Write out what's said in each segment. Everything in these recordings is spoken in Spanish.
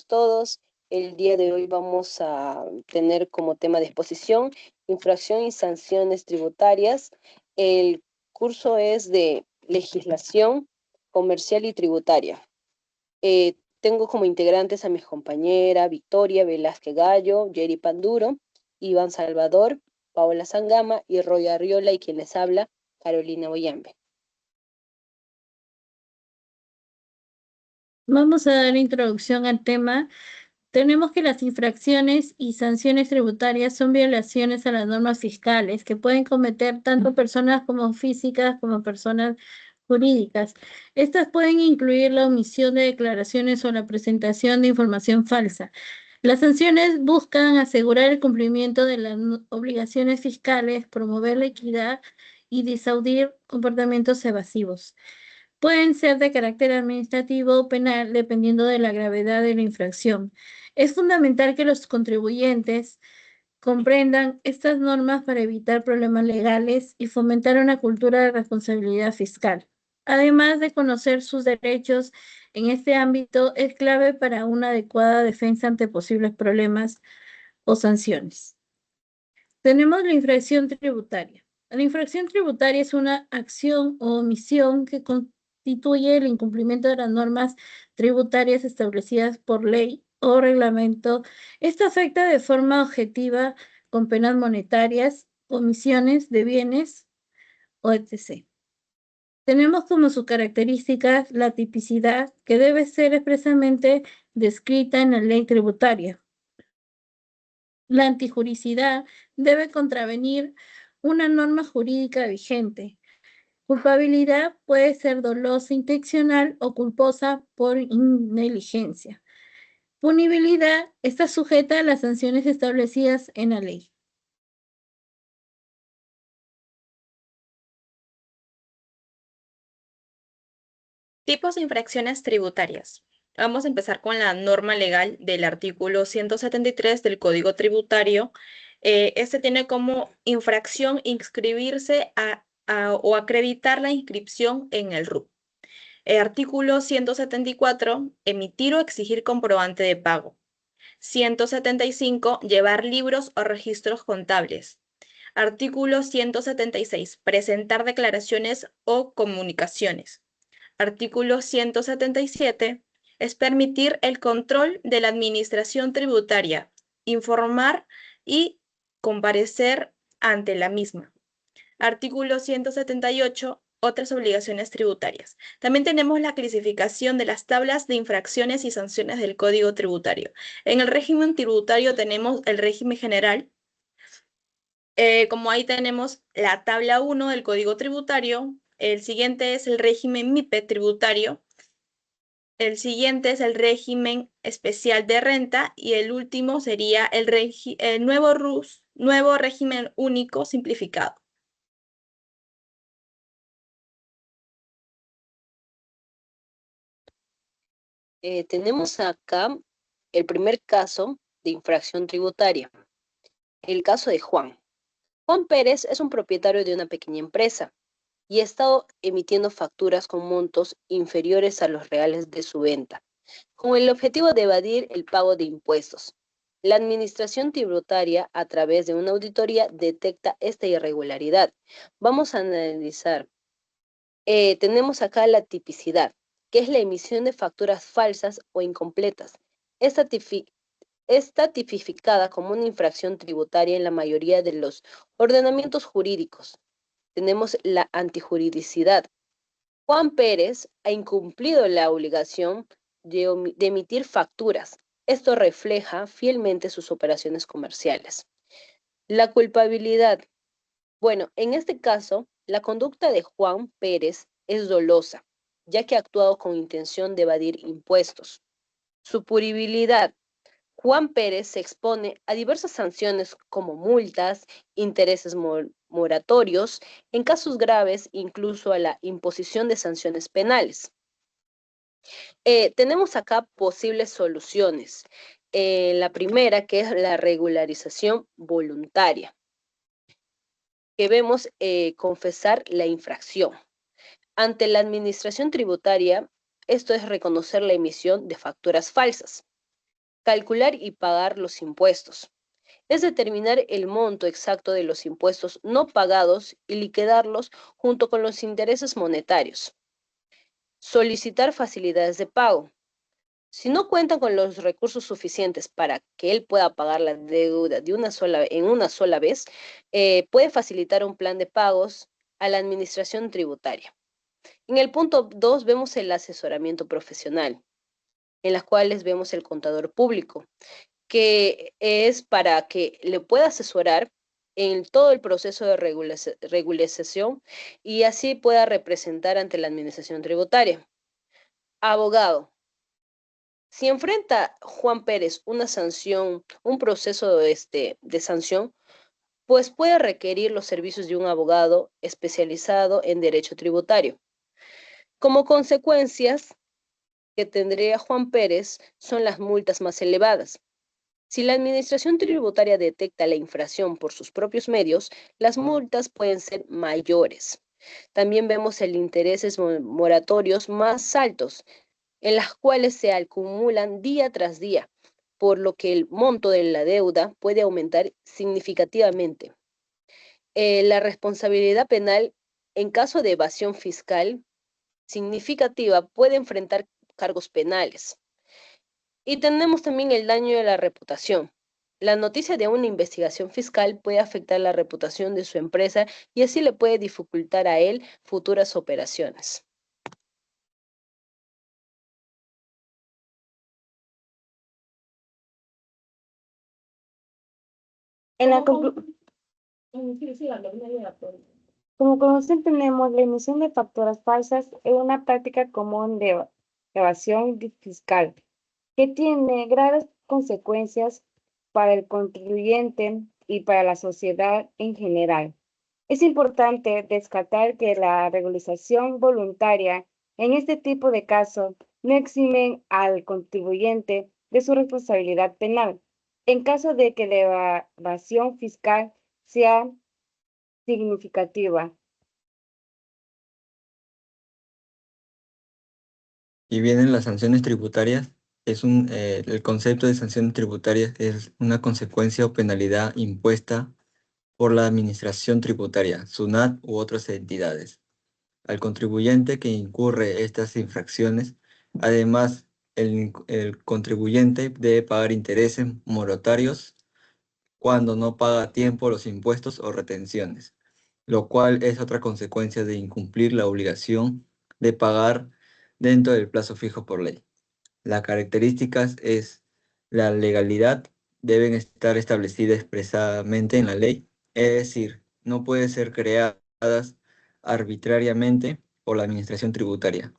Todos. El día de hoy vamos a tener como tema de exposición infracción y sanciones tributarias. El curso es de legislación comercial y tributaria. Tengo como integrantes a mis compañeras Victoria Velázquez Gallo, Jerry Panduro, Iván Salvador, Paola Sangama y Roy Arriola, y quien les habla, Carolina Boyambe. Vamos a dar introducción al tema. Tenemos que las infracciones y sanciones tributarias son violaciones a las normas fiscales que pueden cometer tanto personas como físicas como personas jurídicas. Estas pueden incluir la omisión de declaraciones o la presentación de información falsa. Las sanciones buscan asegurar el cumplimiento de las obligaciones fiscales, promover la equidad y disuadir comportamientos evasivos. Pueden ser de carácter administrativo o penal dependiendo de la gravedad de la infracción. Es fundamental que los contribuyentes comprendan estas normas para evitar problemas legales y fomentar una cultura de responsabilidad fiscal. Además de conocer sus derechos en este ámbito, es clave para una adecuada defensa ante posibles problemas o sanciones. Tenemos la infracción tributaria. La infracción tributaria es una acción o omisión que constituye el incumplimiento de las normas tributarias establecidas por ley o reglamento. Esto afecta de forma objetiva con penas monetarias, omisiones de bienes o etc. Tenemos como sus características la tipicidad, que debe ser expresamente descrita en la ley tributaria. La antijuricidad debe contravenir una norma jurídica vigente. Culpabilidad puede ser dolosa intencional o culposa por negligencia. Punibilidad está sujeta a las sanciones establecidas en la ley. Tipos de infracciones tributarias. Vamos a empezar con la norma legal del artículo 173 del Código Tributario. Este tiene como infracción inscribirse o acreditar la inscripción en el RUP. Artículo 174, emitir o exigir comprobante de pago. 175, llevar libros o registros contables. Artículo 176, presentar declaraciones o comunicaciones. Artículo 177, es permitir el control de la administración tributaria, informar y comparecer ante la misma. Artículo 178, otras obligaciones tributarias. También tenemos la clasificación de las tablas de infracciones y sanciones del Código Tributario. En el régimen tributario tenemos el régimen general. Como ahí tenemos la tabla 1 del Código Tributario, el siguiente es el régimen MIPE tributario, el siguiente es el régimen especial de renta y el último sería el nuevo régimen único simplificado. Tenemos acá el primer caso de infracción tributaria, el caso de Juan. Juan Pérez es un propietario de una pequeña empresa y ha estado emitiendo facturas con montos inferiores a los reales de su venta, con el objetivo de evadir el pago de impuestos. La administración tributaria, a través de una auditoría, detecta esta irregularidad. Vamos a analizar. Tenemos acá la tipicidad, que es la emisión de facturas falsas o incompletas. Esta está tipificada como una infracción tributaria en la mayoría de los ordenamientos jurídicos. Tenemos la antijuridicidad. Juan Pérez ha incumplido la obligación de emitir facturas. Esto refleja fielmente sus operaciones comerciales. La culpabilidad. Bueno, en este caso, la conducta de Juan Pérez es dolosa, ya que ha actuado con intención de evadir impuestos. Su punibilidad. Juan Pérez se expone a diversas sanciones como multas, intereses moratorios, en casos graves incluso a la imposición de sanciones penales. Tenemos acá posibles soluciones. La primera, que es la regularización voluntaria, que vemos confesar la infracción. Ante la administración tributaria, esto es reconocer la emisión de facturas falsas. calcular y pagar los impuestos. Es determinar el monto exacto de los impuestos no pagados y liquidarlos junto con los intereses monetarios. Solicitar facilidades de pago. Si no cuentan con los recursos suficientes para que él pueda pagar la deuda en una sola vez, puede facilitar un plan de pagos a la administración tributaria. En el punto 2 vemos el asesoramiento profesional, en las cuales vemos el contador público, que es para que le pueda asesorar en todo el proceso de regularización y así pueda representar ante la administración tributaria. Abogado. Si enfrenta Juan Pérez una sanción, un proceso de sanción, pues puede requerir los servicios de un abogado especializado en derecho tributario. Como consecuencias que tendría Juan Pérez son las multas más elevadas. Si la administración tributaria detecta la infracción por sus propios medios, las multas pueden ser mayores. También vemos el intereses moratorios más altos, en las cuales se acumulan día tras día, por lo que el monto de la deuda puede aumentar significativamente. La responsabilidad penal en caso de evasión fiscal significativa puede enfrentar cargos penales. Y tenemos también el daño de la reputación. La noticia de una investigación fiscal puede afectar la reputación de su empresa y así le puede dificultar a él futuras operaciones. En la Como conocen, tenemos la emisión de facturas falsas es una práctica común de evasión fiscal que tiene graves consecuencias para el contribuyente y para la sociedad en general. Es importante destacar que la regularización voluntaria en este tipo de casos no eximen al contribuyente de su responsabilidad penal en caso de que la evasión fiscal sea significativa. Y vienen las sanciones tributarias. El concepto de sanciones tributarias es una consecuencia o penalidad impuesta por la administración tributaria, SUNAT u otras entidades. Al contribuyente que incurre estas infracciones, además, el contribuyente debe pagar intereses moratorios cuando no paga a tiempo los impuestos o retenciones, lo cual es otra consecuencia de incumplir la obligación de pagar dentro del plazo fijo por ley. Las características es la legalidad deben estar establecidas expresamente en la ley, es decir, no pueden ser creadas arbitrariamente por la administración tributaria.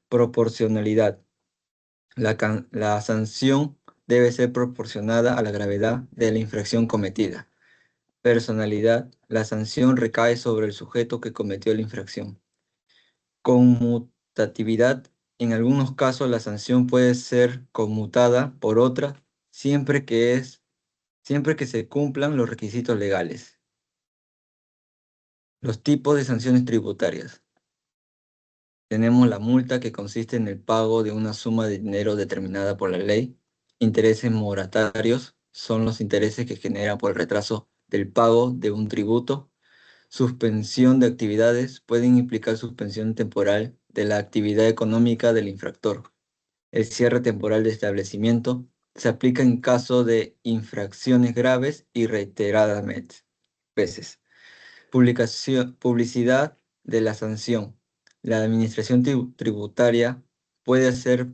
Proporcionalidad. La sanción debe ser proporcionada a la gravedad de la infracción cometida. Personalidad. La sanción recae sobre el sujeto que cometió la infracción. Conmutatividad. En algunos casos la sanción puede ser conmutada por otra siempre que se cumplan los requisitos legales. Los tipos de sanciones tributarias. Tenemos la multa, que consiste en el pago de una suma de dinero determinada por la ley. Intereses moratorios son los intereses que generan por el retraso del pago de un tributo. Suspensión de actividades pueden implicar suspensión temporal de la actividad económica del infractor. El cierre temporal de establecimiento se aplica en caso de infracciones graves y reiteradamente veces. Publicidad de la sanción. La administración tributaria puede hacer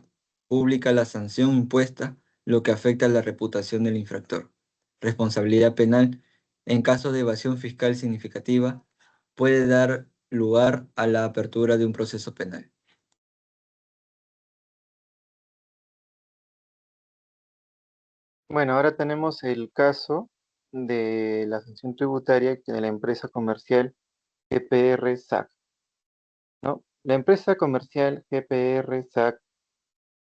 pública la sanción impuesta, lo que afecta a la reputación del infractor. Responsabilidad penal. En caso de evasión fiscal significativa, puede dar lugar a la apertura de un proceso penal. Bueno, ahora tenemos el caso de la sanción tributaria de la empresa comercial GPR SAC, ¿no? La empresa comercial GPR SAC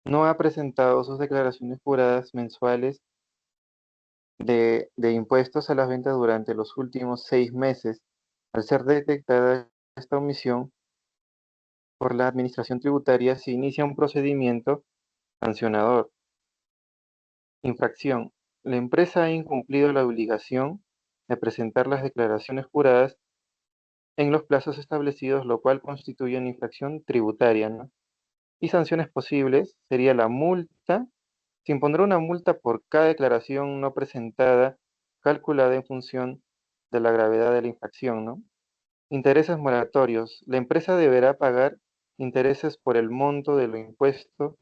no ha presentado sus declaraciones juradas mensuales de impuestos a las ventas durante los últimos 6 meses. Al ser detectada esta omisión por la administración tributaria, se inicia un procedimiento sancionador. Infracción. La empresa ha incumplido la obligación de presentar las declaraciones juradas en los plazos establecidos, lo cual constituye una infracción tributaria, ¿no? Y sanciones posibles sería la multa. Se impondrá una multa por cada declaración no presentada, calculada en función de la gravedad de la infracción, ¿no? Intereses moratorios. La empresa deberá pagar intereses por el monto de lo impuesto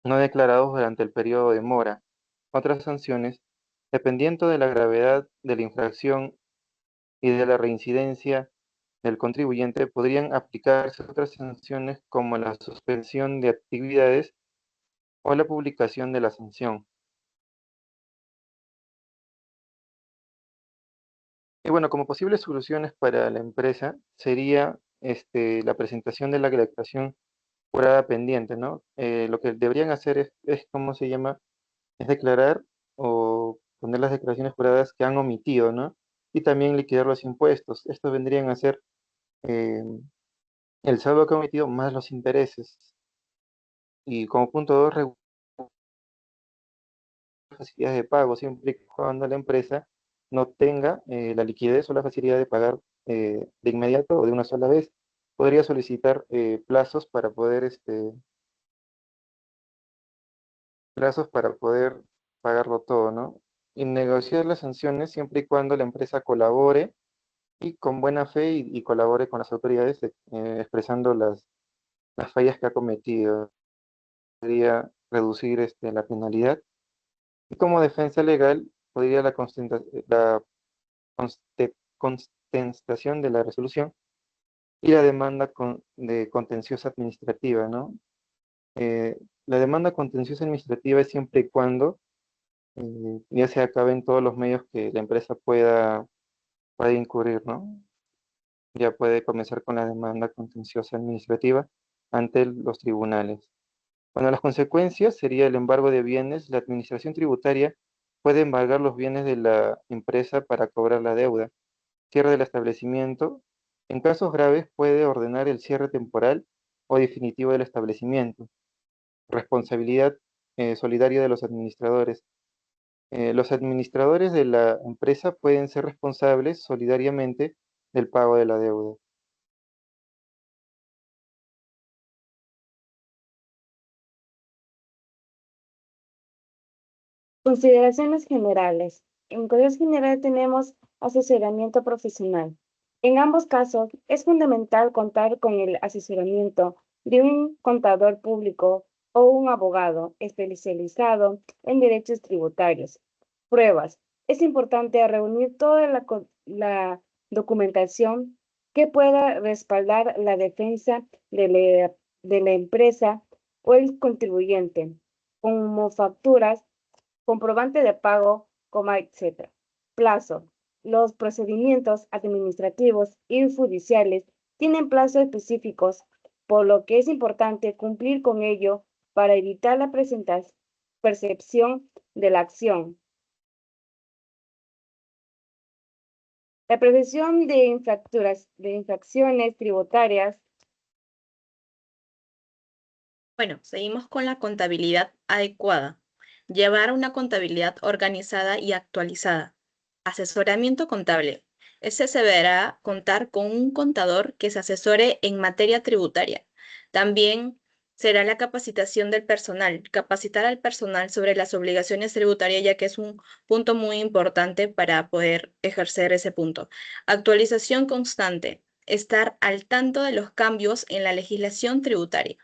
no declarados durante el periodo de mora. Otras sanciones, dependiendo de la gravedad de la infracción y de la reincidencia del contribuyente, podrían aplicarse otras sanciones como la suspensión de actividades o la publicación de la sanción. Y bueno, como posibles soluciones para la empresa sería la presentación de la declaración jurada pendiente, ¿no? Lo que deberían hacer ¿cómo se llama? Es declarar o poner las declaraciones juradas que han omitido, ¿no? Y también liquidar los impuestos. Estos vendrían a ser eh, el saldo que ha omitido más los intereses. Y como punto 2, regular las facilidades de pago, siempre y cuando la empresa no tenga la liquidez o la facilidad de pagar de inmediato o de una sola vez. Podría solicitar plazos para poder pagarlo todo, ¿no? Y negociar las sanciones siempre y cuando la empresa colabore y con buena fe y colabore con las autoridades expresando las fallas que ha cometido. Podría reducir la penalidad. Y como defensa legal, podría la contestación de la resolución y la demanda de contenciosa administrativa, ¿no? La demanda contenciosa administrativa es siempre y cuando ya se acaben todos los medios que la empresa pueda incurrir, ¿no? Ya puede comenzar con la demanda contenciosa administrativa ante los tribunales. Bueno, las consecuencias sería el embargo de bienes. La administración tributaria puede embargar los bienes de la empresa para cobrar la deuda, cierre del establecimiento. En casos graves puede ordenar el cierre temporal o definitivo del establecimiento. Responsabilidad solidaria de los administradores. Los administradores de la empresa pueden ser responsables solidariamente del pago de la deuda. Consideraciones generales. En Código General tenemos asesoramiento profesional. En ambos casos, es fundamental contar con el asesoramiento de un contador público o un abogado especializado en derechos tributarios. Pruebas. Es importante reunir toda la documentación que pueda respaldar la defensa de la empresa o el contribuyente, como facturas, comprobante de pago, etc. Plazo. Los procedimientos administrativos y judiciales tienen plazos específicos, por lo que es importante cumplir con ello para evitar la percepción de la acción. La prevención de infracciones tributarias. Bueno, seguimos con la contabilidad adecuada. Llevar una contabilidad organizada y actualizada. Asesoramiento contable. Este se deberá contar con un contador que se asesore en materia tributaria. También será la capacitación del personal, capacitar al personal sobre las obligaciones tributarias, ya que es un punto muy importante para poder ejercer ese punto. Actualización constante. Estar al tanto de los cambios en la legislación tributaria.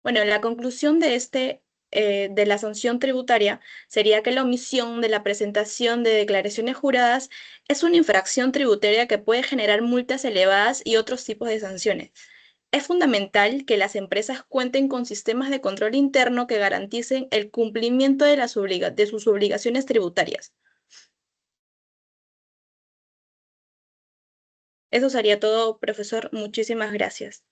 Bueno, la conclusión de la sanción tributaria sería que la omisión de la presentación de declaraciones juradas es una infracción tributaria que puede generar multas elevadas y otros tipos de sanciones. Es fundamental que las empresas cuenten con sistemas de control interno que garanticen el cumplimiento de sus obligaciones tributarias. Eso sería todo, profesor. Muchísimas gracias.